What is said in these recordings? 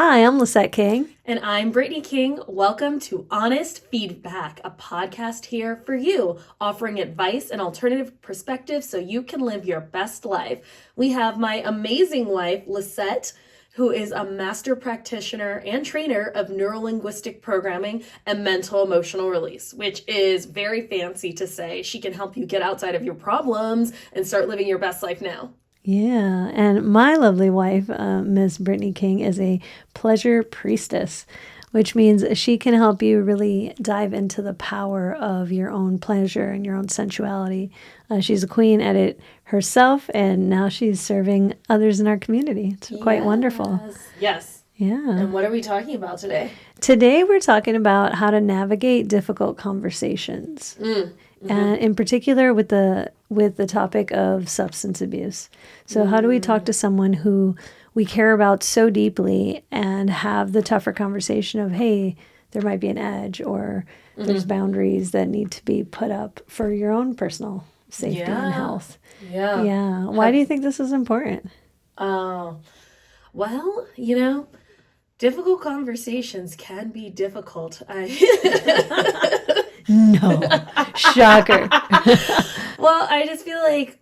Hi, I'm Lisset King. And I'm Brittney King. Welcome to Honest Feedback, a podcast here for you, offering advice and alternative perspectives so you can live your best life. We have my amazing wife, Lisset, who is a master practitioner and trainer of neurolinguistic programming and mental emotional release, which is very fancy to say. She can help you get outside of your problems and start living your best life now. Yeah, and my lovely wife, Miss Brittney King, is a pleasure priestess, which means she can help you really dive into the power of your own pleasure and your own sensuality. She's a queen at it herself, and now she's serving others in our community. It's quite wonderful. Yes. Yeah. And what are we talking about today? Today we're talking about how to navigate difficult conversations. And in particular with the topic of substance abuse. So how do we talk to someone who we care about so deeply and have the tougher conversation of, hey, there might be an edge or there's boundaries that need to be put up for your own personal safety and health. Yeah. Why do you think this is important? Well, difficult conversations can be difficult. No. Shocker. Well, I just feel like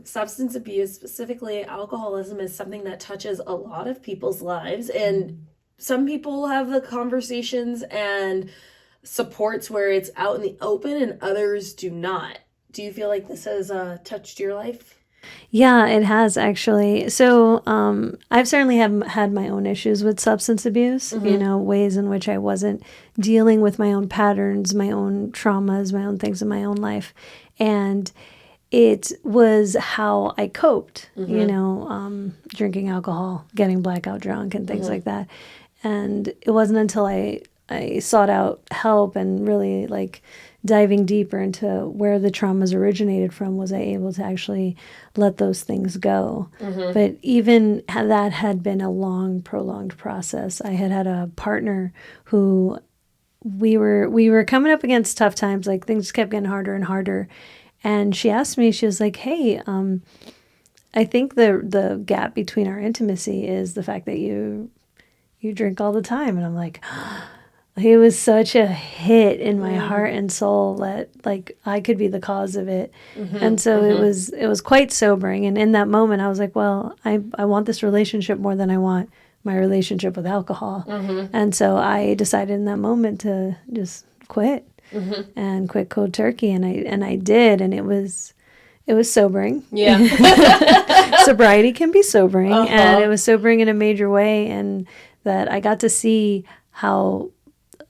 substance abuse, specifically alcoholism, is something that touches a lot of people's lives. And some people have the conversations and supports where it's out in the open and others do not. Do you feel like this has touched your life? Yeah, it has actually. So I've certainly had my own issues with substance abuse, ways in which I wasn't dealing with my own patterns, my own traumas, my own things in my own life. And it was how I coped, drinking alcohol, getting blackout drunk and things like that. And it wasn't until I sought out help and really diving deeper into where the traumas originated from was I able to actually let those things go. But even that had been a long, prolonged process. I had a partner who we were coming up against tough times, like things kept getting harder and harder. And she asked me, she was like, hey, I think the gap between our intimacy is the fact that you drink all the time. And I'm like, it was such a hit in my heart and soul that I could be the cause of it. And so it was quite sobering. And in that moment I was like, well, I want this relationship more than I want my relationship with alcohol. And so I decided in that moment to just quit and quit cold turkey. And I did. And it was sobering. Yeah. Sobriety can be sobering. And it was sobering in a major way. And that I got to see how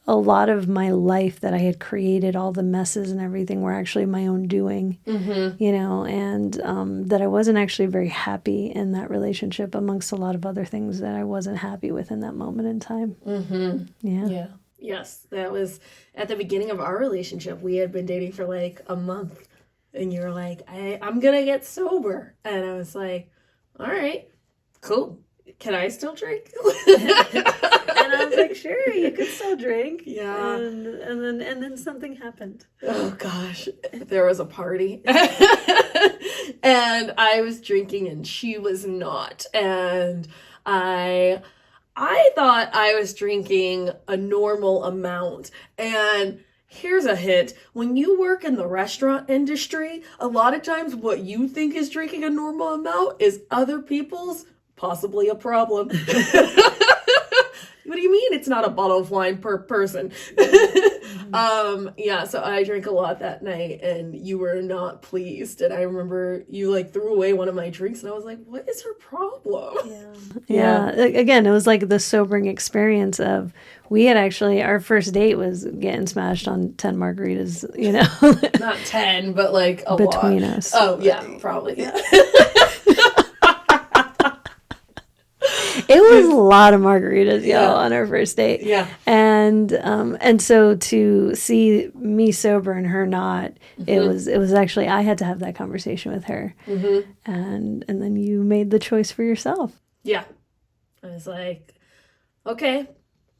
a lot of my life that I had created, all the messes and everything, were actually my own doing, and that I wasn't actually very happy in that relationship amongst a lot of other things that I wasn't happy with in that moment in time. Yeah. Yes, that was at the beginning of our relationship. We had been dating for a month, and you were like, I'm going to get sober. And I was like, all right, cool. Can I still drink? And I was like, sure, you can still drink. Yeah. And then something happened. Oh gosh, there was a party. And I was drinking and she was not. And I thought I was drinking a normal amount. And here's a hint. When you work in the restaurant industry, a lot of times what you think is drinking a normal amount is other people's possibly a problem. What do you mean it's not a bottle of wine per person? So I drank a lot that night and you were not pleased. And I remember you threw away one of my drinks and I was like, what is her problem? Yeah. Again, it was like the sobering experience of, we had actually, our first date was getting smashed on 10 margaritas, Not 10, but a between lot. us. Oh yeah, probably. Yeah. It was a lot of margaritas, on our first date. Yeah. And so to see me sober and her not, it was actually, I had to have that conversation with her. And then you made the choice for yourself. Yeah. I was like, okay,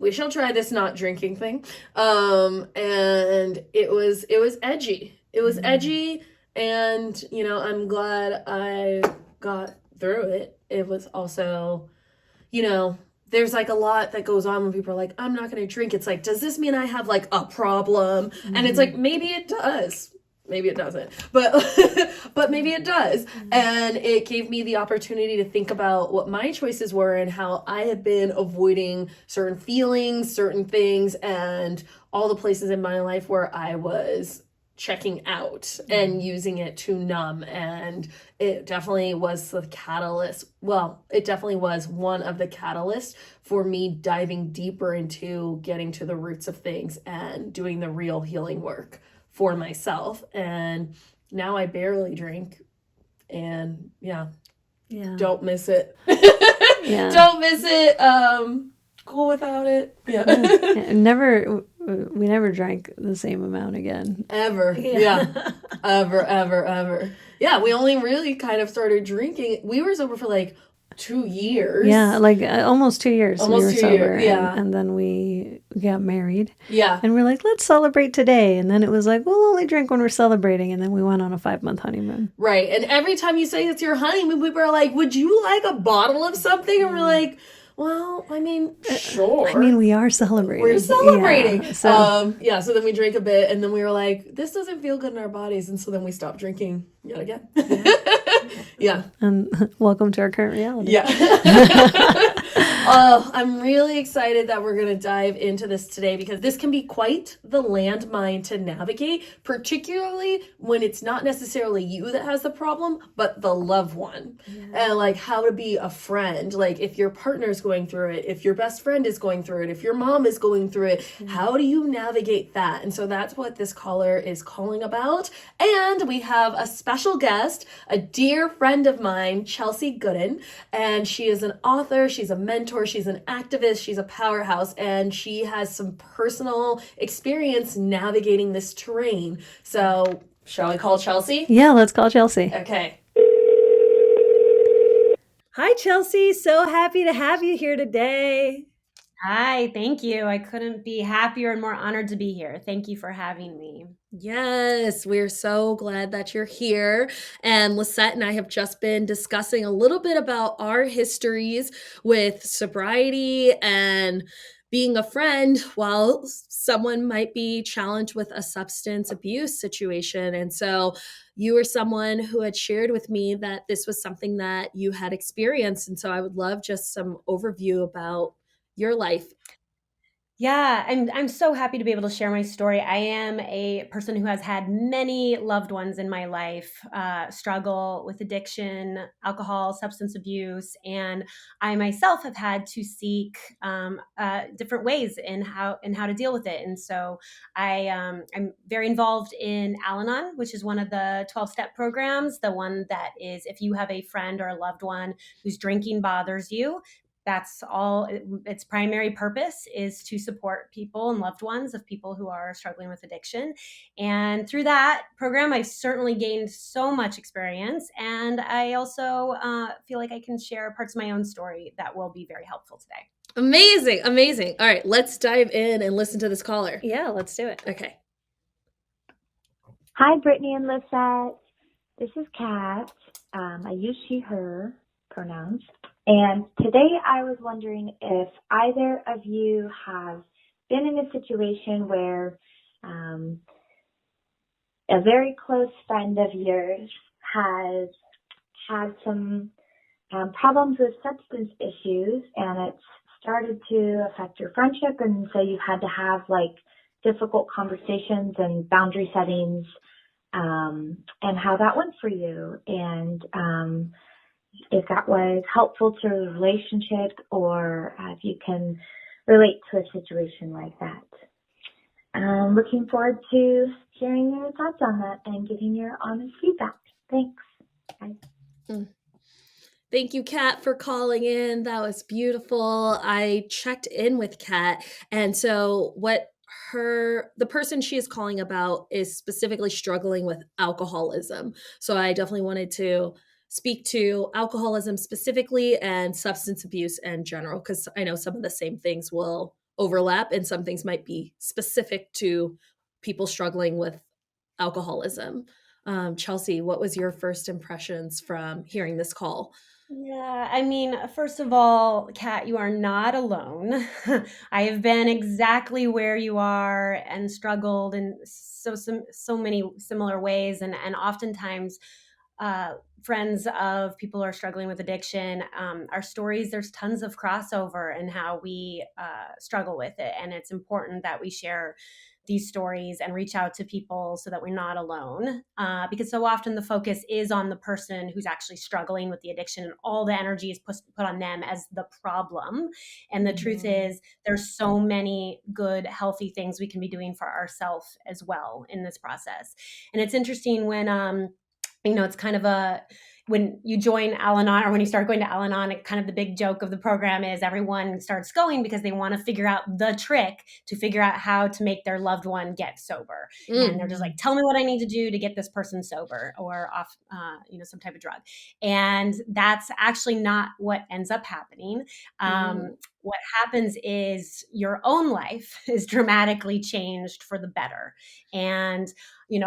we shall try this not drinking thing. And it was edgy. It was edgy, and I'm glad I got through it. It was also, there's like a lot that goes on when people are like, I'm not going to drink. It's like, does this mean I have like a problem? And it's like, maybe it does. Maybe it doesn't, but but maybe it does. And it gave me the opportunity to think about what my choices were and how I had been avoiding certain feelings, certain things, and all the places in my life where I was checking out and using it to numb. And it definitely was the catalyst. Well, it definitely was one of the catalysts for me diving deeper into getting to the roots of things and doing the real healing work for myself. And now I barely drink, and don't miss it. Don't miss it. Cool without it. We never drank the same amount again. Ever. Ever. Yeah, we only really kind of started drinking. We were sober for like 2 years. Yeah, like almost 2 years. Almost we were 2 sober, years, yeah. And then we got married. Yeah. And we're like, let's celebrate today. And then it was like, we'll only drink when we're celebrating. And then we went on a 5-month honeymoon. Right. And every time you say it's your honeymoon, people are like, would you like a bottle of something? And we're like, well, I mean, sure. I mean, we are celebrating. We're celebrating. Yeah, so then we drank a bit, and then we were like, this doesn't feel good in our bodies. And so then we stopped drinking yet again. Yeah. And welcome to our current reality. Yeah. I'm really excited that we're going to dive into this today, because this can be quite the landmine to navigate, particularly when it's not necessarily you that has the problem, but the loved one. And like how to be a friend. Like if your partner's going through it, if your best friend is going through it, if your mom is going through it, how do you navigate that? And so that's what this caller is calling about. And we have a special guest, a dear friend of mine, Chelsey Goodan, and she is an author, she's a mentor, she's an activist, she's a powerhouse, and she has some personal experience navigating this terrain. So, shall we call Chelsey? Yeah, let's call Chelsey. Okay. Hi, Chelsey. So happy to have you here today. Hi, thank you. I couldn't be happier and more honored to be here. Thank you for having me. Yes, we're so glad that you're here. And Lisset and I have just been discussing a little bit about our histories with sobriety and being a friend while someone might be challenged with a substance abuse situation. And so you were someone who had shared with me that this was something that you had experienced. And so I would love just some overview about your life. Yeah, I'm so happy to be able to share my story. I am a person who has had many loved ones in my life struggle with addiction, alcohol, substance abuse, and I myself have had to seek different ways in how to deal with it. And so I'm very involved in Al-Anon, which is one of the 12-step programs, the one that is if you have a friend or a loved one whose drinking bothers you. That's all. Its primary purpose is to support people and loved ones of people who are struggling with addiction. And through that program, I certainly gained so much experience. And I also feel like I can share parts of my own story that will be very helpful today. Amazing. Amazing. All right, let's dive in and listen to this caller. Yeah, let's do it. Okay. Hi, Brittney and Lisset. This is Kat. I use she, her pronouns. And today I was wondering if either of you have been in a situation where a very close friend of yours has had some problems with substance issues, and it's started to affect your friendship, and so you've had to have like difficult conversations and boundary settings, and how that went for you, and if that was helpful to a relationship, or if you can relate to a situation like that. I'm looking forward to hearing your thoughts on that and getting your honest feedback. Thanks. Bye. Thank you, Kat, for calling in. That was beautiful. I checked in with Kat, and so the person she is calling about is specifically struggling with alcoholism. So I definitely wanted to speak to alcoholism specifically and substance abuse in general, because I know some of the same things will overlap and some things might be specific to people struggling with alcoholism. Chelsey, what was your first impressions from hearing this call? Yeah, I mean, first of all, Kat, you are not alone. I have been exactly where you are and struggled in so many similar ways, and oftentimes, uh, friends of people who are struggling with addiction, our stories. There's tons of crossover in how we struggle with it, and it's important that we share these stories and reach out to people so that we're not alone. Because so often the focus is on the person who's actually struggling with the addiction, and all the energy is put on them as the problem. And the truth is, there's so many good, healthy things we can be doing for ourselves as well in this process. And it's interesting when, it's kind of when you join Al-Anon, or when you start going to Al-Anon, kind of the big joke of the program is everyone starts going because they want to figure out the trick to figure out how to make their loved one get sober. And they're just like, tell me what I need to do to get this person sober or off, some type of drug. And that's actually not what ends up happening. What happens is your own life is dramatically changed for the better. And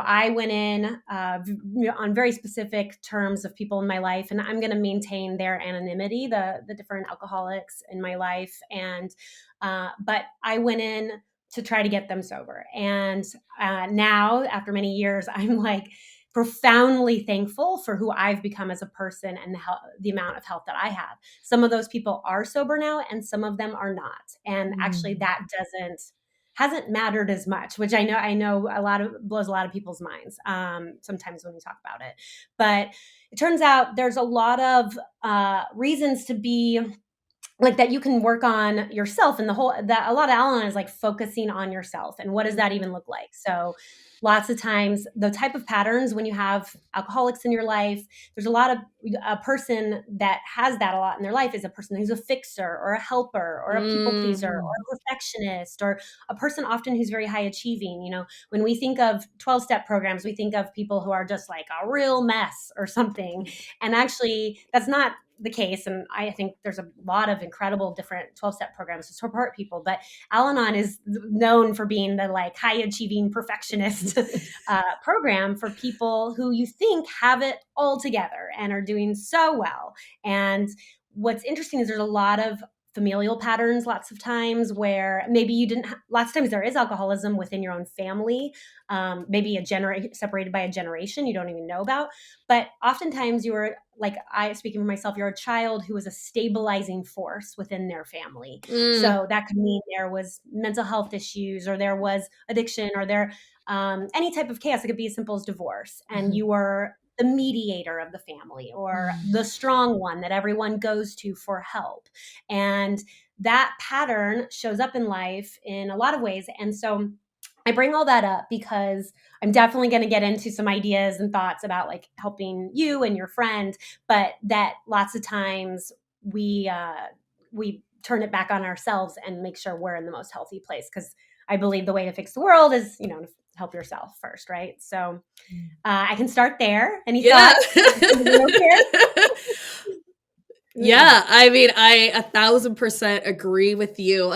I went in on very specific terms of people in my life, and I'm going to maintain their anonymity, the different alcoholics in my life. And but I went in to try to get them sober. And now, after many years, I'm like profoundly thankful for who I've become as a person and the amount of help that I have. Some of those people are sober now, and some of them are not. And actually, that hasn't mattered as much, which I know blows a lot of people's minds sometimes when we talk about it. But it turns out there's a lot of reasons to be like that you can work on yourself, and a lot of Al-Anon is like focusing on yourself. And what does that even look like? So lots of times the type of patterns when you have alcoholics in your life, there's a person that has that a lot in their life is a person who's a fixer or a helper or a people pleaser or a perfectionist, or a person often who's very high achieving. When we think of 12-step programs, we think of people who are just like a real mess or something. And actually that's not the case. And I think there's a lot of incredible different 12-step programs to support people, but Al-Anon is known for being the like high achieving perfectionist program for people who you think have it all together and are doing so well. And what's interesting is there's a lot of familial patterns lots of times where maybe you didn't lots of times there is alcoholism within your own family, maybe separated by a generation you don't even know about. But oftentimes you're like, speaking for myself, you're a child who was a stabilizing force within their family. So that could mean there was mental health issues, or there was addiction, or any type of chaos. It could be as simple as divorce, and you were the mediator of the family, or the strong one that everyone goes to for help. And that pattern shows up in life in a lot of ways. And so I bring all that up because I'm definitely going to get into some ideas and thoughts about like helping you and your friend, but that lots of times we turn it back on ourselves and make sure we're in the most healthy place. Because I believe the way to fix the world is, to help yourself first, right? So I can start there. Any thoughts? Yeah, I mean, I 1,000% agree with you.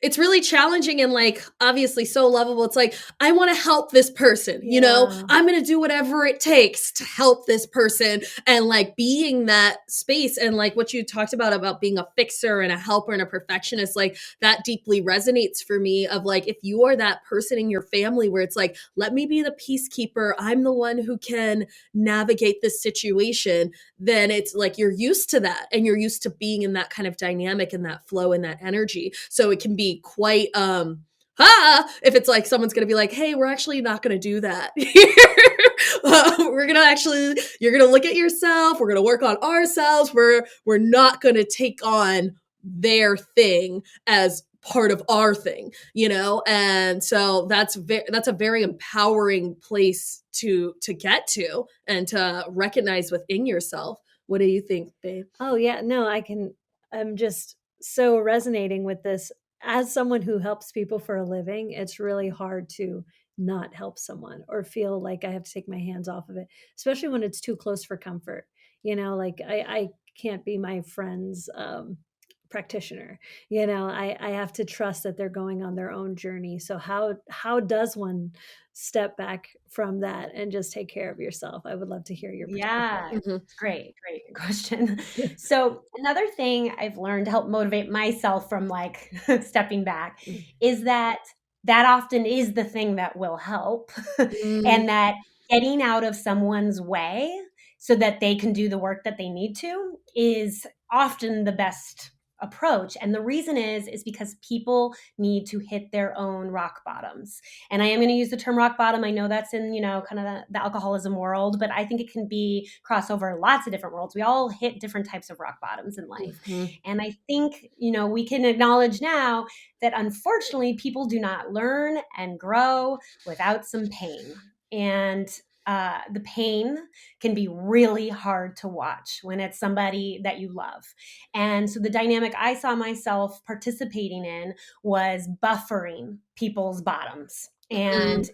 It's really challenging and like obviously so lovable. It's like, I want to help this person, I'm going to do whatever it takes to help this person, and like being that space. And like what you talked about being a fixer and a helper and a perfectionist, like that deeply resonates for me. Of like, if you are that person in your family where it's like, let me be the peacekeeper, I'm the one who can navigate this situation, then it's like you're used to that, and you're used to being in that kind of dynamic and that flow and that energy. So it can be quite if it's like someone's gonna be like, hey, we're actually not gonna do that. You're gonna look at yourself, we're gonna work on ourselves, we're not gonna take on their thing as part of our thing, and so that's a very empowering place to get to and to recognize within yourself. What do you think, babe? Oh yeah, no, I'm just so resonating with this. As someone who helps people for a living, it's really hard to not help someone or feel like I have to take my hands off of it, especially when it's too close for comfort. Like I can't be my friend's practitioner. I have to trust that they're going on their own journey. So how does one step back from that and just take care of yourself? I would love to hear your Yeah, Mhm. great question. So another thing I've learned to help motivate myself from like stepping back is that often is the thing that will help, Mm. and that getting out of someone's way so that they can do the work that they need to is often the best approach. And the reason is because people need to hit their own rock bottoms. And I am going to use the term rock bottom. I know that's in, kind of the alcoholism world, but I think it can be crossover lots of different worlds. We all hit different types of rock bottoms in life. Mhm. And I think, we can acknowledge now that unfortunately people do not learn and grow without some pain. And the pain can be really hard to watch when it's somebody that you love. And so the dynamic I saw myself participating in was buffering people's bottoms and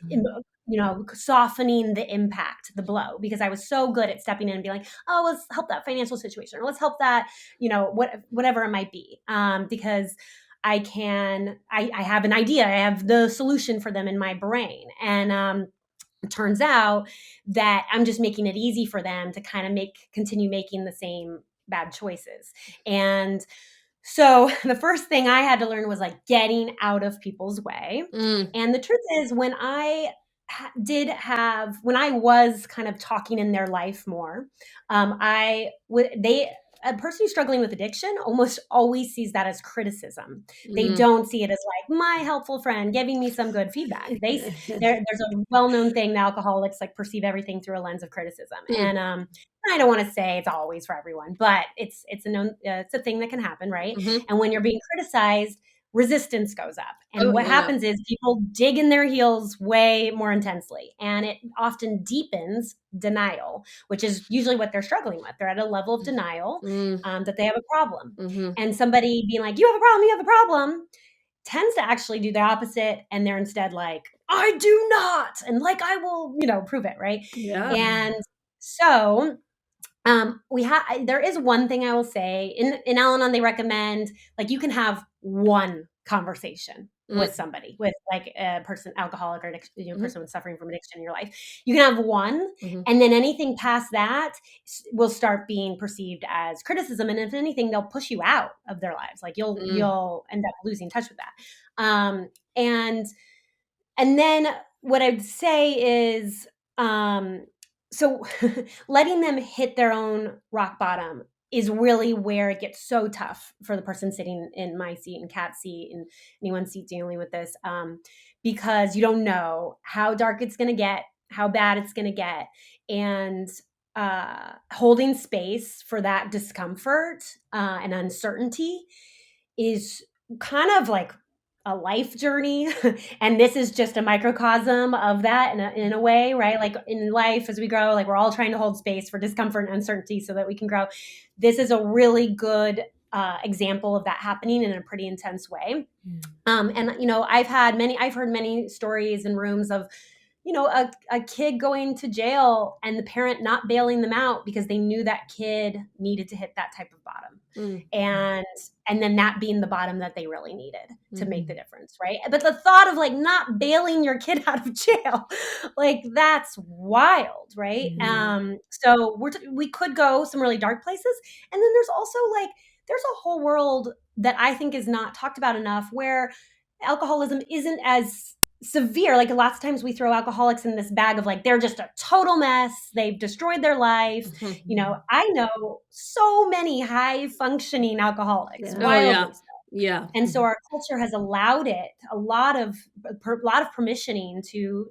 softening the impact, the blow, because I was so good at stepping in and being like, oh, let's help that financial situation, or let's help that, whatever it might be, because I have an idea, I have the solution for them in my brain. And it turns out that I'm just making it easy for them to kind of continue making the same bad choices. And so the first thing I had to learn was like getting out of people's way. And the truth is, when I was kind of talking in their life more, a person who's struggling with addiction almost always sees that as criticism. They don't see it as like my helpful friend giving me some good feedback. There's a well-known thing that alcoholics like perceive everything through a lens of criticism. And I don't want to say it's always for everyone, but it's a thing that can happen, right? And when you're being criticized, resistance goes up. And what happens is people dig in their heels way more intensely. And it often deepens denial, which is usually what they're struggling with. They're at a level of denial that they have a problem. And somebody being like, you have a problem, tends to actually do the opposite. And they're instead like, I do not. And like, I will, prove it. Right. Yeah. And so there is one thing I will say in Al-Anon, they recommend like you can have one conversation with somebody, with like a person, alcoholic or person suffering from addiction in your life. You can have one, and then anything past that will start being perceived as criticism. And if anything, they'll push you out of their lives. Like you'll end up losing touch with that. And then what I'd say is, so letting them hit their own rock bottom is really where it gets so tough for the person sitting in my seat and Kat's seat and anyone's seat dealing with this, because you don't know how dark it's going to get, how bad it's going to get. And holding space for that discomfort and uncertainty is kind of like a life journey. And this is just a microcosm of that in a way, right? Like in life, as we grow, like we're all trying to hold space for discomfort and uncertainty so that we can grow. This is a really good example of that happening in a pretty intense way. And, I've heard many stories in rooms of, a kid going to jail and the parent not bailing them out because they knew that kid needed to hit that type of bottom. And then that being the bottom that they really needed to make the difference, right? But the thought of like not bailing your kid out of jail, like that's wild, right? So we could go some really dark places. And then there's also like, there's a whole world that I think is not talked about enough where alcoholism isn't as severe. Like lots of times we throw alcoholics in this bag of like, they're just a total mess. They've destroyed their life. I know so many high functioning alcoholics. Yeah. And so our culture has allowed it a lot of permissioning to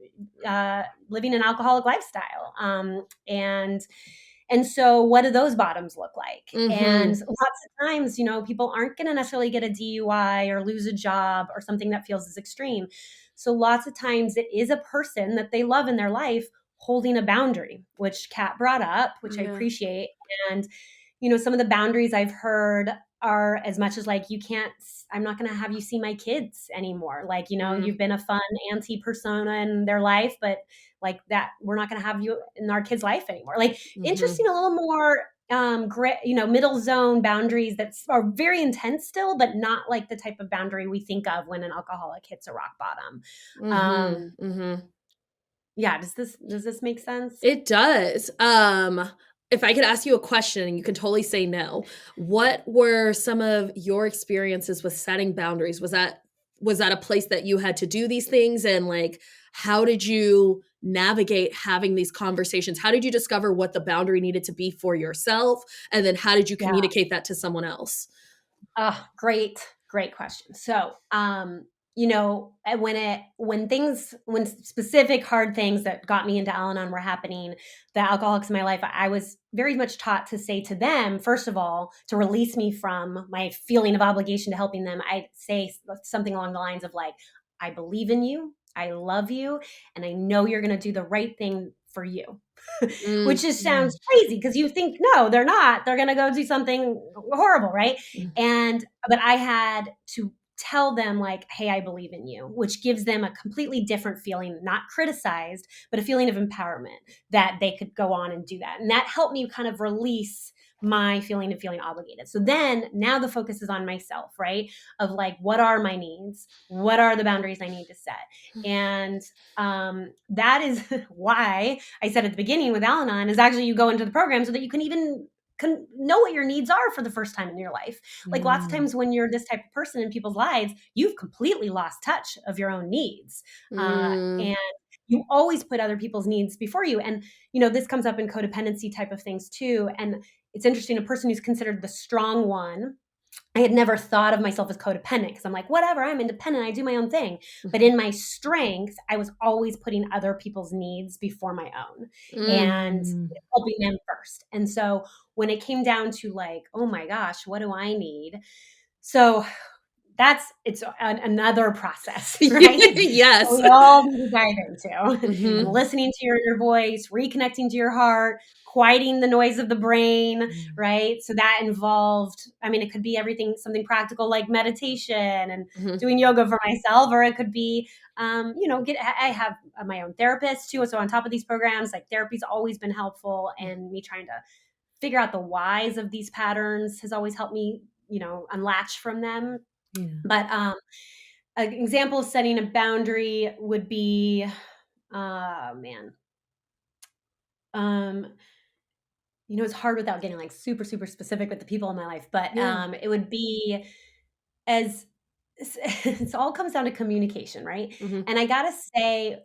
living an alcoholic lifestyle. And so what do those bottoms look like? And lots of times, people aren't going to necessarily get a DUI or lose a job or something that feels as extreme. So lots of times it is a person that they love in their life holding a boundary, which Kat brought up, which I appreciate. And, some of the boundaries I've heard are as much as like, I'm not going to have you see my kids anymore. Like, you've been a fun auntie persona in their life, but like that, we're not going to have you in our kids' life anymore. Like interesting, a little more middle zone boundaries that are very intense still, but not like the type of boundary we think of when an alcoholic hits a rock bottom. Yeah. Does this make sense? It does. If I could ask you a question and you can totally say no, what were some of your experiences with setting boundaries? Was that a place that you had to do these things? And like, how did you navigate having these conversations? How did you discover what the boundary needed to be for yourself? And then how did you communicate that to someone else? Great question. So, when specific hard things that got me into Al-Anon were happening, the alcoholics in my life, I was very much taught to say to them, first of all, to release me from my feeling of obligation to helping them. I'd say something along the lines of like, I believe in you, I love you, and I know you're going to do the right thing for you. Which just sounds crazy because you think, no, they're not. They're going to go do something horrible, right? But I had to tell them like, hey, I believe in you, which gives them a completely different feeling, not criticized, but a feeling of empowerment that they could go on and do that. And that helped me kind of release my feeling of feeling obligated. So then now the focus is on myself, right? Of like, what are my needs? What are the boundaries I need to set? And that is why I said at the beginning with Al-Anon is actually you go into the program so that you can even know what your needs are for the first time in your life. Like lots of times when you're this type of person in people's lives, you've completely lost touch of your own needs. And you always put other people's needs before you. And, this comes up in codependency type of things too. And it's interesting, a person who's considered the strong one, I had never thought of myself as codependent because I'm like, whatever, I'm independent, I do my own thing. But in my strength, I was always putting other people's needs before my own and helping them first. And so when it came down to like, oh my gosh, what do I need? So it's another process, right? Yes. We all need to dive into and listening to your inner voice, reconnecting to your heart, quieting the noise of the brain, right? So that involved, it could be something practical like meditation and doing yoga for myself, or it could be, I have my own therapist too. So on top of these programs, like therapy's always been helpful, and me trying to figure out the whys of these patterns has always helped me, unlatch from them. Yeah. But an example of setting a boundary would be, it's hard without getting like super, super specific with the people in my life, but it would be it all comes down to communication, right? And I gotta say,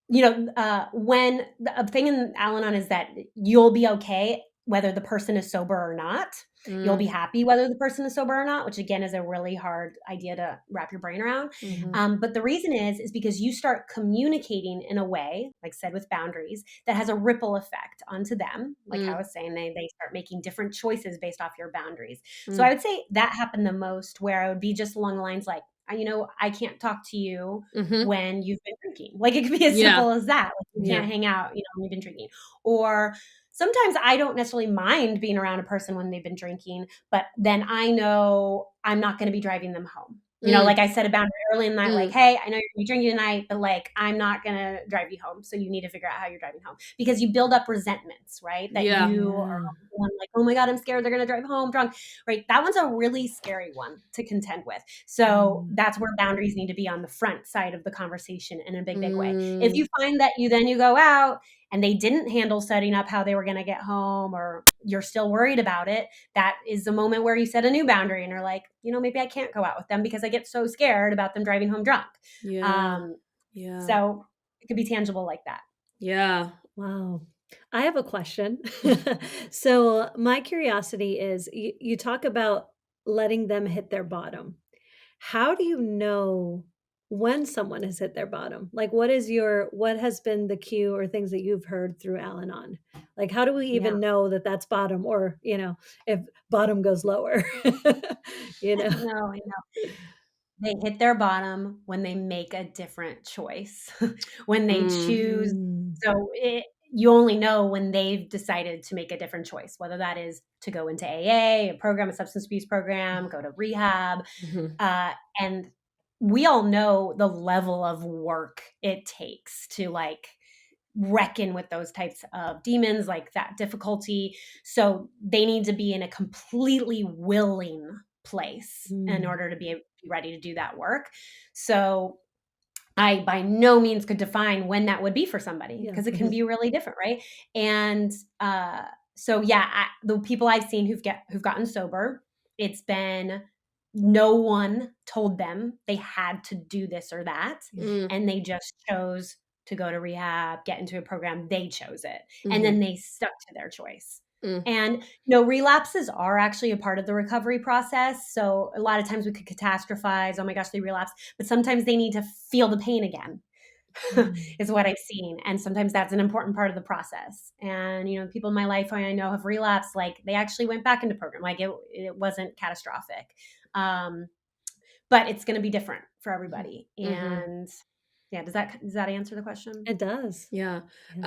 when a thing in Al-Anon is that you'll be okay whether the person is sober or not. You'll be happy whether the person is sober or not, which again is a really hard idea to wrap your brain around. But the reason is because you start communicating in a way, like said with boundaries, that has a ripple effect onto them. Like I was saying, they start making different choices based off your boundaries. So I would say that happened the most, where I would be just along the lines like, I can't talk to you when you've been drinking. Like it could be as simple as that. Like you can't hang out, when you've been drinking. Or sometimes I don't necessarily mind being around a person when they've been drinking, but then I know I'm not going to be driving them home. Like I set a boundary early in the night, like, hey, I know you're going to be drinking tonight, but like, I'm not going to drive you home. So you need to figure out how you're driving home, because you build up resentments, right? That you are like, oh my God, I'm scared they're going to drive home drunk, right? That one's a really scary one to contend with. So that's where boundaries need to be on the front side of the conversation in a big, big way. If you find that you go out and they didn't handle setting up how they were going to get home, or you're still worried about it, that is the moment where you set a new boundary and you're like, maybe I can't go out with them because I get so scared about them driving home drunk. So it could be tangible like that. Yeah. Wow. I have a question. So my curiosity is, you talk about letting them hit their bottom. How do you know when someone has hit their bottom? Like, what has been the cue or things that you've heard through Al-Anon? Like, how do we even know that that's bottom, or, if bottom goes lower, No, they hit their bottom when they make a different choice, when they choose. So you only know when they've decided to make a different choice, whether that is to go into AA, a substance abuse program, go to rehab. And we all know the level of work it takes to like reckon with those types of demons, like that difficulty. So they need to be in a completely willing place in order to be ready to do that work. So I by no means could define when that would be for somebody, because it can be really different, right? And so yeah, the people I've seen who've gotten sober, it's been no one told them they had to do this or that, and they just chose to go to rehab, get into a program. They chose it, and then they stuck to their choice. And relapses are actually a part of the recovery process. So a lot of times we could catastrophize, oh my gosh, they relapsed, but sometimes they need to feel the pain again. Is what I've seen. And sometimes that's an important part of the process. And, people in my life who I know have relapsed, like they actually went back into program. Like it wasn't catastrophic. But it's going to be different for everybody. And yeah, does that answer the question? It does. Yeah.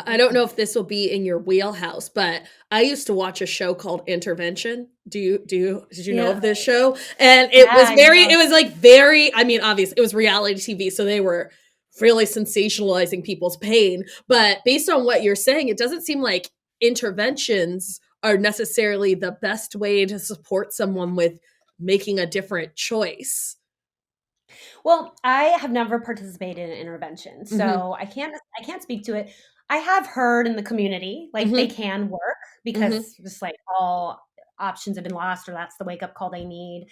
I don't know if this will be in your wheelhouse, but I used to watch a show called Intervention. Did you know of this show? And it was obviously it was reality TV. So they were really sensationalizing people's pain. But based on what you're saying, it doesn't seem like interventions are necessarily the best way to support someone with making a different choice. Well, I have never participated in intervention, so I can't speak to it. I have heard in the community, like they can work because just like all options have been lost, or that's the wake up call they need.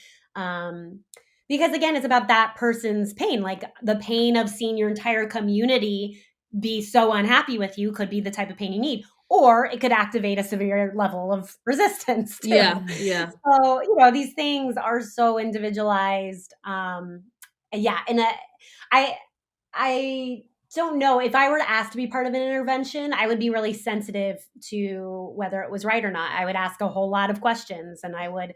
Because again, it's about that person's pain. Like the pain of seeing your entire community be so unhappy with you could be the type of pain you need. Or it could activate a severe level of resistance too. Yeah. So, these things are so individualized. Yeah. And I don't know if I were to ask to be part of an intervention, I would be really sensitive to whether it was right or not. I would ask a whole lot of questions, and I would,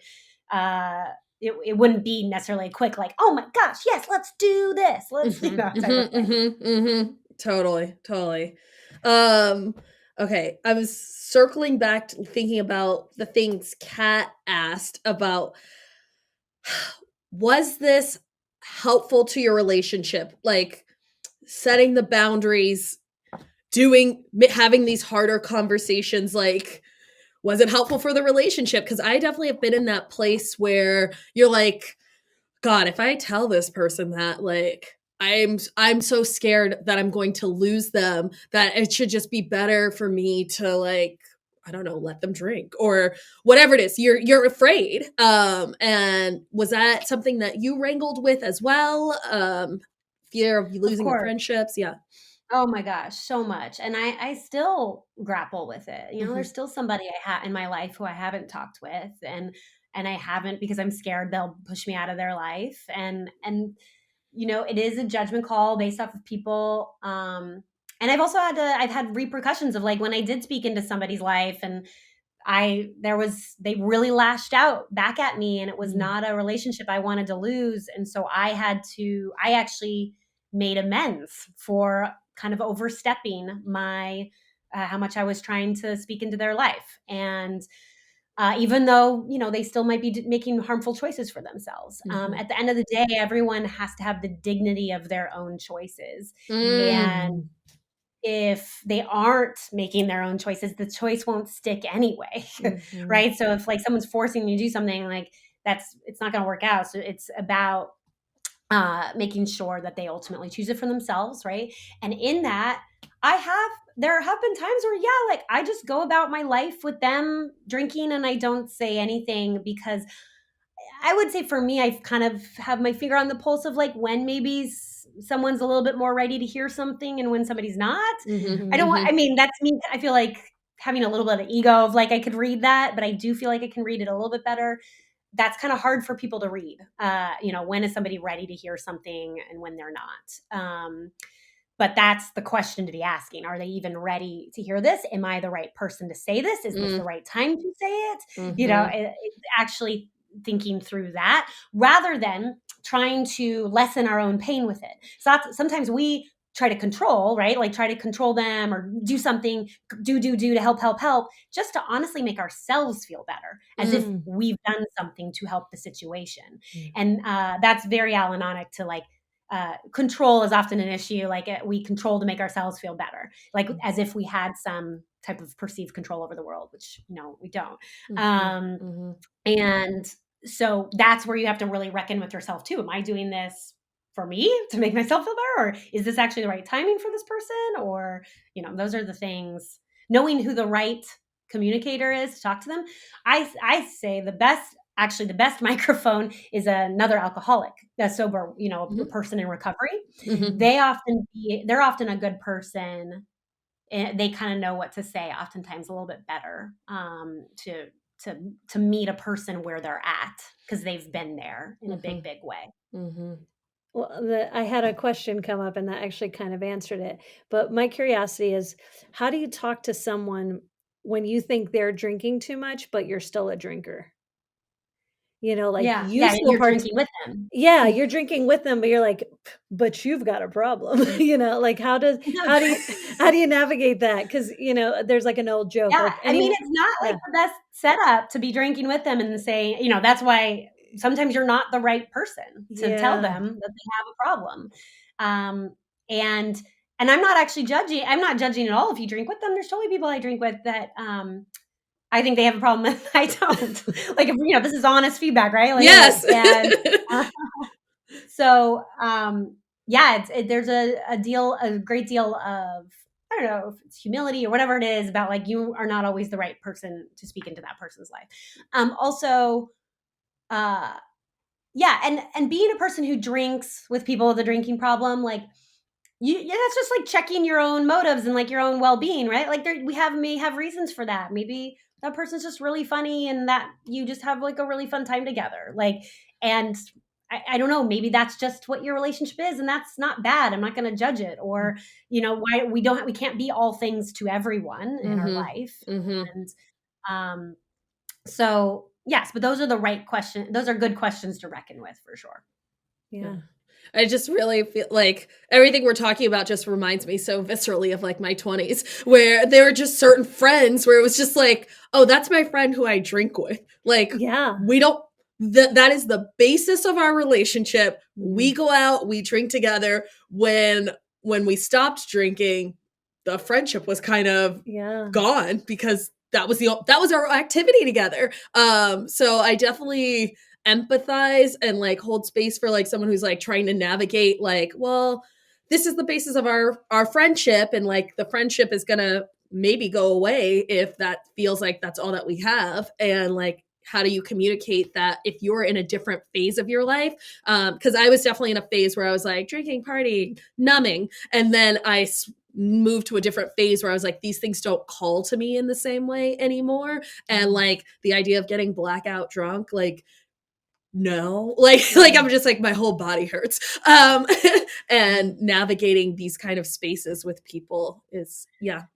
it wouldn't be necessarily quick, like, oh my gosh, yes, let's do this. Let's, Totally. Okay. I was circling back to thinking about the things Kat asked about. Was this helpful to your relationship? Like setting the boundaries, having these harder conversations, like, was it helpful for the relationship? Because I definitely have been in that place where you're like, God, if I tell this person that, like, I'm so scared that I'm going to lose them, that it should just be better for me to, like, I don't know, let them drink or whatever it is. You're afraid. And was that something that you wrangled with as well? Fear of losing the friendships? Yeah. Oh my gosh, so much. And I still grapple with it. There's still somebody I have in my life who I haven't talked with, and I haven't because I'm scared they'll push me out of their life. And it is a judgment call based off of people. And I've also I've had repercussions of, like, when I did speak into somebody's life and they really lashed out back at me, and it was not a relationship I wanted to lose. And so I actually made amends for kind of overstepping my, how much I was trying to speak into their life. And even though, they still might be making harmful choices for themselves. At the end of the day, everyone has to have the dignity of their own choices. And if they aren't making their own choices, the choice won't stick anyway. Right. So if, like, someone's forcing you to do something, like, it's not going to work out. So it's about making sure that they ultimately choose it for themselves. Right. And in that, there have been times where, like, I just go about my life with them drinking and I don't say anything, because I would say for me, I kind of have my finger on the pulse of, like, when maybe someone's a little bit more ready to hear something and when somebody's not. That's me. I feel like having a little bit of ego of, like, I could read that, but I do feel like I can read it a little bit better. That's kind of hard for people to read. When is somebody ready to hear something and when they're not? But that's the question to be asking. Are they even ready to hear this? Am I the right person to say this? Is this the right time to say it? It's actually thinking through that rather than trying to lessen our own pain with it. So sometimes we try to control, right? Like, try to control them or do something, do to help, just to honestly make ourselves feel better, as if we've done something to help the situation. And that's very Al-Anonic to, like, control is often an issue. Like we control to make ourselves feel better, like as if we had some type of perceived control over the world, which, we don't. And so that's where you have to really reckon with yourself too. Am I doing this for me to make myself feel better? Or is this actually the right timing for this person? Or, those are the things, knowing who the right communicator is to talk to them. I say the best microphone is another alcoholic, a sober, a person in recovery. They're often a good person, and they kind of know what to say, oftentimes a little bit better, to meet a person where they're at, because they've been there in a big way. Well, I had a question come up and that actually kind of answered it. But my curiosity is, how do you talk to someone when you think they're drinking too much, but you're still a drinker? Like you still you're drinking with them. Yeah, you're drinking with them, but you're like, but you've got a problem. Like how do you navigate that? Because there's like an old joke. Yeah, like it's not like the best setup to be drinking with them and say, that's why sometimes you're not the right person to tell them that they have a problem. And I'm not actually judging. I'm not judging at all if you drink with them. There's totally people I drink with that I think they have a problem with. I don't. Like, if, this is honest feedback, right? Like, yes. So, there's a great deal of, I don't know if it's humility or whatever it is, about like, you are not always the right person to speak into that person's life. Also, and being a person who drinks with people with a drinking problem, like, that's just like checking your own motives and like your own well-being, right? Like we may have reasons for that. Maybe that person's just really funny and that you just have like a really fun time together. Like, and I don't know, maybe that's just what your relationship is, and that's not bad. I'm not going to judge it. Or, why we can't be all things to everyone in our life. And so yes, but those are the right questions. Those are good questions to reckon with, for sure. Yeah. I just really feel like everything we're talking about just reminds me so viscerally of like my 20s, where there were just certain friends where it was just like, oh, that's my friend who I drink with. Like, we don't, that is the basis of our relationship. We go out, we drink together. When we stopped drinking, the friendship was kind of gone, because that was our activity together. So I definitely empathize and like hold space for like someone who's like trying to navigate, like, well, this is the basis of our friendship, and like the friendship is gonna maybe go away if that feels like that's all that we have. And like, how do you communicate that if you're in a different phase of your life? Because I was definitely in a phase where I was like drinking, partying, numbing, and then I moved to a different phase where I was like, these things don't call to me in the same way anymore. And like the idea of getting blackout drunk, like, no, like I'm just like, my whole body hurts. And navigating these kind of spaces with people is, there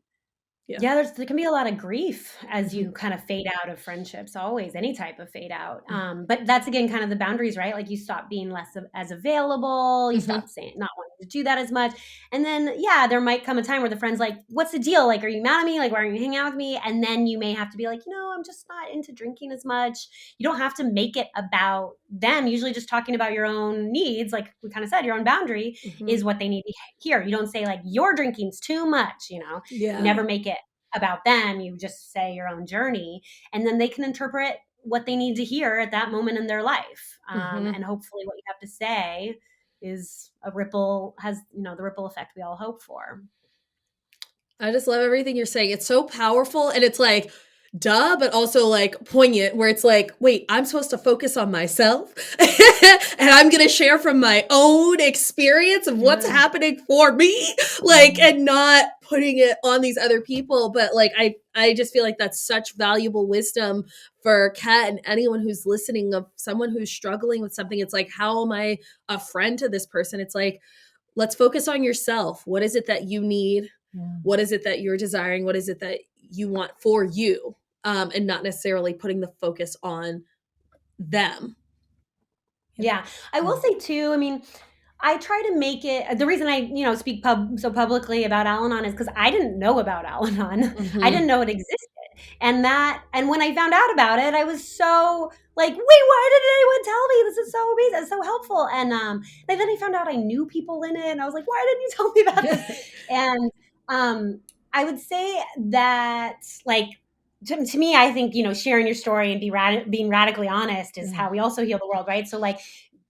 can be a lot of grief as you kind of fade out of friendships, always, any type of fade out. But that's, again, kind of the boundaries, right? Like you stop being as available, you stop saying, not wanting to do that as much. And then, there might come a time where the friend's like, what's the deal? Like, are you mad at me? Like, why aren't you hanging out with me? And then you may have to be like, I'm just not into drinking as much. You don't have to make it about them. Usually just talking about your own needs, like we kind of said, your own boundary is what they need to hear. You don't say like, your drinking's too much, you never make it about them. You just say your own journey, and then they can interpret what they need to hear at that moment in their life. And hopefully what you have to say is the ripple effect we all hope for. I just love everything you're saying. It's so powerful, and it's like, duh, but also like poignant, where it's like, wait, I'm supposed to focus on myself and I'm going to share from my own experience of what's happening for me, like, and not putting it on these other people. But like, I just feel like that's such valuable wisdom for Kat and anyone who's listening, of someone who's struggling with something. It's like, how am I a friend to this person? It's like, let's focus on yourself. What is it that you need? What is it that you're desiring? What is it that you want for you? And not necessarily putting the focus on them. Yeah. I will say too, I mean, I try to make it, the reason I, speak so publicly about Al-Anon is because I didn't know about Al-Anon. I didn't know it existed. And when I found out about it, I was so like, wait, why didn't anyone tell me? This is so amazing. It's so helpful. And then I found out I knew people in it, and I was like, why didn't you tell me about this? And I would say that, like, to me, I think, sharing your story and being radically honest is how we also heal the world, right? So like,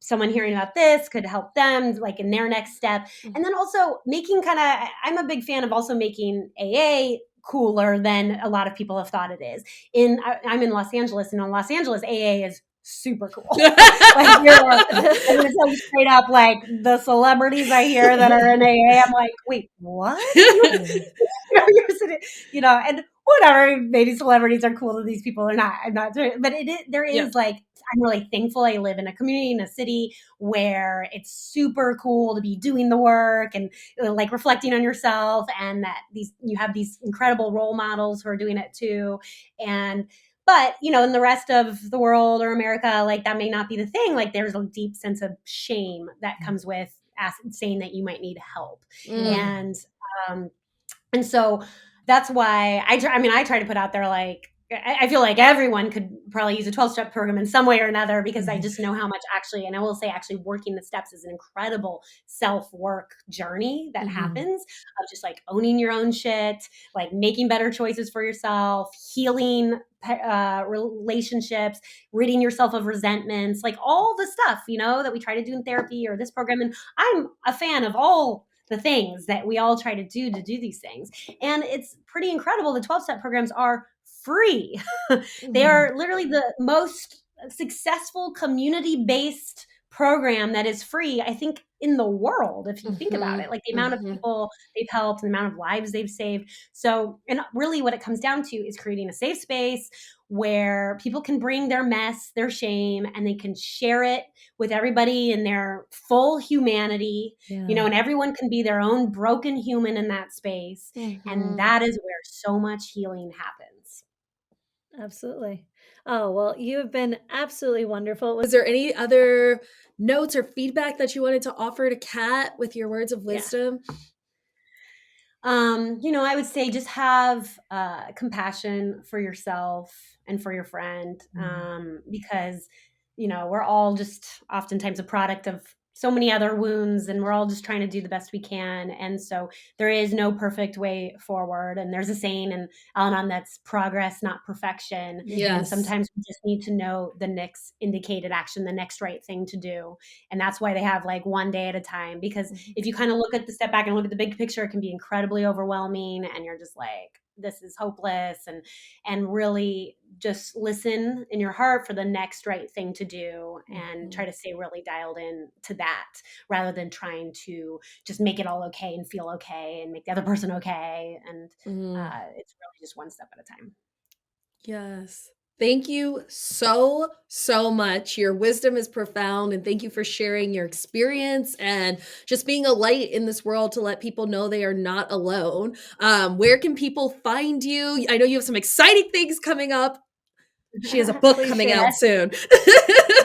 someone hearing about this could help them, like, in their next step. And then also making I'm a big fan of also making AA cooler than a lot of people have thought it is. I'm in Los Angeles, and in Los Angeles, AA is super cool. Like, I'm gonna tell you straight up, like, the celebrities I hear that are in AA, I'm like, wait, what? You're sitting, and whatever, maybe celebrities are cool to these people or not. I'm not doing it, but there is like, I'm really thankful I live in a community, in a city where it's super cool to be doing the work and like reflecting on yourself, and that you have these incredible role models who are doing it too. But, in the rest of the world or America, like, that may not be the thing. Like, there's a deep sense of shame that comes with saying that you might need help. And so that's why I try to put out there, like, I feel like everyone could probably use a 12-step program in some way or another, because I just know how much and I will say, actually working the steps is an incredible self-work journey that happens, of just like owning your own shit, like making better choices for yourself, healing relationships, ridding yourself of resentments, like all the stuff, that we try to do in therapy or this program. And I'm a fan of all the things that we all try to do these things. And it's pretty incredible. The 12-step programs are free. They are literally the most successful community-based program that is free, I think, in the world, if you think about it, like the amount of people they've helped, the amount of lives they've saved. So, and really what it comes down to is creating a safe space where people can bring their mess, their shame, and they can share it with everybody in their full humanity, and everyone can be their own broken human in that space. And that is where so much healing happens. Absolutely. Oh, well, you have been absolutely wonderful. Was there any other notes or feedback that you wanted to offer to Kat with your words of wisdom? I would say just have compassion for yourself and for your friend, because, we're all just oftentimes a product of so many other wounds, and we're all just trying to do the best we can. And so there is no perfect way forward. And there's a saying in Al-Anon that's progress, not perfection. Yes. And sometimes we just need to know the next indicated action, the next right thing to do. And that's why they have like one day at a time, because if you kind of step back and look at the big picture, it can be incredibly overwhelming, and you're just like, this is hopeless, and really just listen in your heart for the next right thing to do, and try to stay really dialed in to that, rather than trying to just make it all okay and feel okay and make the other person okay. And it's really just one step at a time. Yes. Thank you so, so much. Your wisdom is profound, and thank you for sharing your experience and just being a light in this world to let people know they are not alone. Where can people find you? I know you have some exciting things coming up. She has a book coming out soon.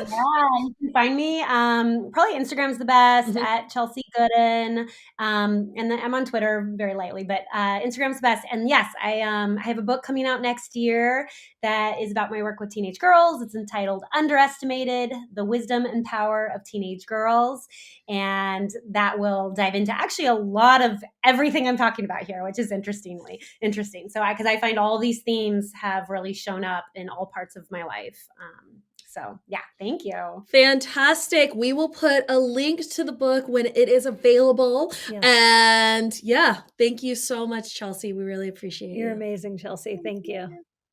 Yeah, you can find me. Probably Instagram's the best, at Chelsey Goodan. And then I'm on Twitter very lightly, but Instagram's the best. And yes, I have a book coming out next year that is about my work with teenage girls. It's entitled Underestimated: The Wisdom and Power of Teenage Girls. And that will dive into actually a lot of everything I'm talking about here, which is interesting. So because I find all these themes have really shown up in all parts of my life. So yeah, thank you. Fantastic. We will put a link to the book when it is available. Yes. And yeah, thank you so much, Chelsey. We really appreciate it. You're amazing, Chelsey. Thank you.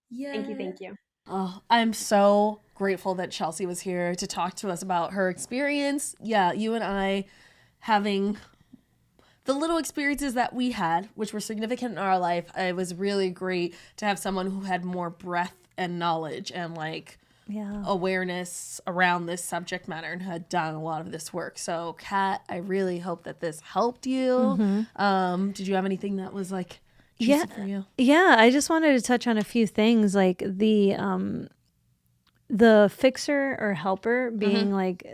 Yeah. Thank you. Oh, I'm so grateful that Chelsey was here to talk to us about her experience. Yeah, you and I having the little experiences that we had, which were significant in our life. It was really great to have someone who had more breadth and knowledge and awareness around this subject matter and had done a lot of this work. So Kat, I really hope that this helped you. Did you have anything that was like juicy for you? Yeah, I just wanted to touch on a few things, like the fixer or helper being like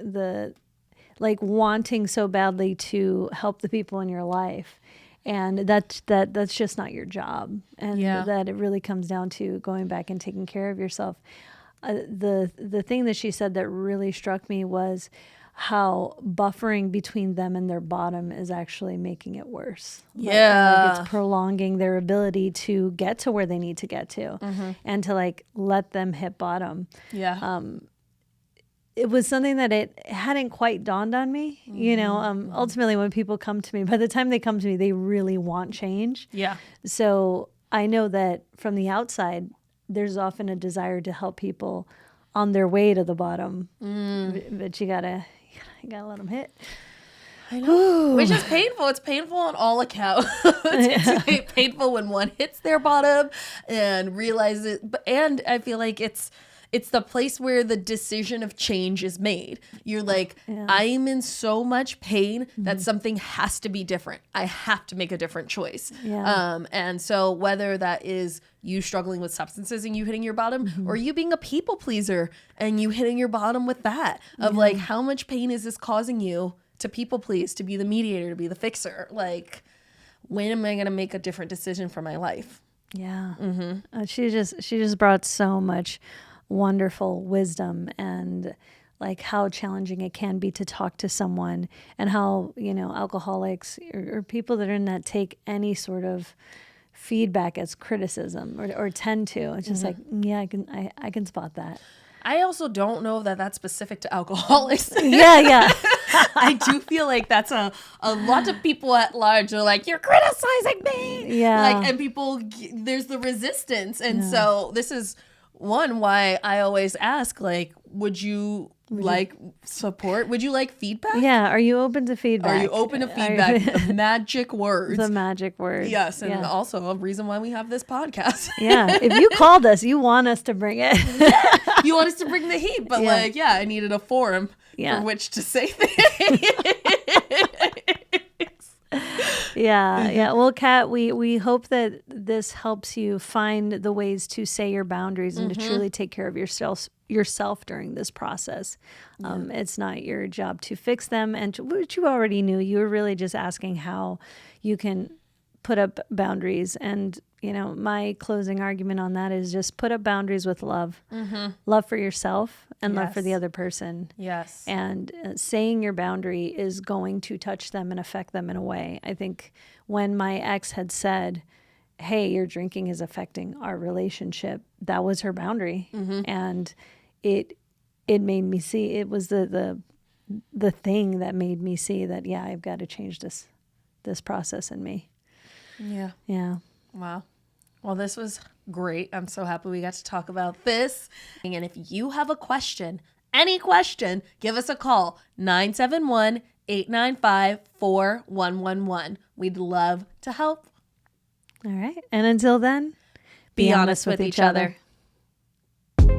wanting so badly to help the people in your life. And that's just not your job. And that it really comes down to going back and taking care of yourself. The thing that she said that really struck me was how buffering between them and their bottom is actually making it worse. Like it's prolonging their ability to get to where they need to get to, and to like let them hit bottom. It was something that it hadn't quite dawned on me. Ultimately when people come to me, by the time they come to me, they really want change. So I know that from the outside, there's often a desire to help people on their way to the bottom, but you gotta let them hit. I know, which is painful. It's painful on all accounts. It's painful when one hits their bottom and realizes it. And I feel like it's the place where the decision of change is made. You're like, I'm in so much pain that something has to be different. I have to make a different choice. And so whether that is you struggling with substances and you hitting your bottom, or you being a people pleaser and you hitting your bottom with that, of like, how much pain is this causing you to people please, to be the mediator, to be the fixer? Like, when am I going to make a different decision for my life? She just brought so much wonderful wisdom, and like how challenging it can be to talk to someone, and how, alcoholics or people that are in that take any sort of feedback as criticism or tend to. It's just like, I can spot that. I also don't know that that's specific to alcoholics. I do feel like that's a lot of people at large are like, you're criticizing me. And people, there's the resistance. And so this is one why I always ask, like, would you like support? Would you like feedback? Are you open to feedback? Are you open to feedback? The magic words. The magic words. Yes, and also a reason why we have this podcast. If you called us, you want us to bring it. You want us to bring the heat, but I needed a forum for which to say things. Well, Kat, we hope that this helps you find the ways to say your boundaries and to truly take care of yourself during this process. It's not your job to fix them, and which you already knew. You were really just asking how you can put up boundaries. And, my closing argument on that is just put up boundaries with love. Love for yourself and love for the other person. And saying your boundary is going to touch them and affect them in a way. I think when my ex had said, hey, your drinking is affecting our relationship, that was her boundary. And it made me see, it was the thing that made me see that, I've got to change this process in me. Wow. Well, this was great. I'm so happy we got to talk about this. And if you have a question, any question, give us a call, 971-895-4111. We'd love to help. All right. And until then, be honest with each other. Yeah.